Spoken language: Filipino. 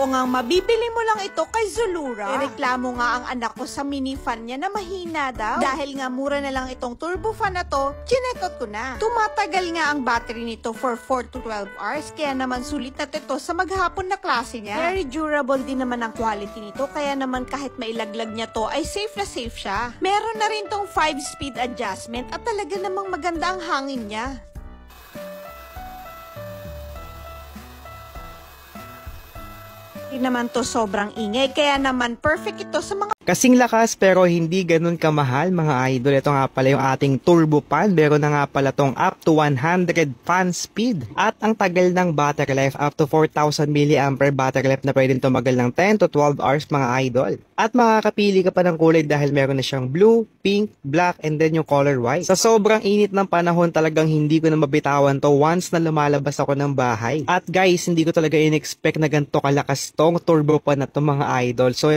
Oo nga, mabibili mo lang ito kay Zulura. Reklamo nga ang anak ko sa mini fan niya na mahina daw. Dahil nga mura na lang itong turbo fan na to, chinekot ko na. Tumatagal nga ang battery nito for 4 to 12 hours, kaya naman sulit na ito sa maghapon na klase niya. Very durable din naman ang quality nito, kaya naman kahit mailaglag niya to ay safe na safe siya. Meron na rin tong 5-speed adjustment at talaga namang maganda ang hangin niya. Hindi naman to sobrang ingay, kaya naman perfect ito sa mga kasing lakas pero hindi ganun kamahal mga idol. Ito nga pala yung ating turbo fan. Meron na nga pala tong up to 100 fan speed. At ang tagal ng battery life, up to 4,000 mAh battery life na pwedeng tumagal ng 10 to 12 hours mga idol. At makakapili ka pa ng kulay dahil meron na siyang blue, pink, black, and then yung color white. Sa sobrang init ng panahon talagang hindi ko na mabitawan to once na lumalabas ako ng bahay. At guys, hindi ko talaga in-expect na ganito kalakas tong turbo fan na to mga idol. So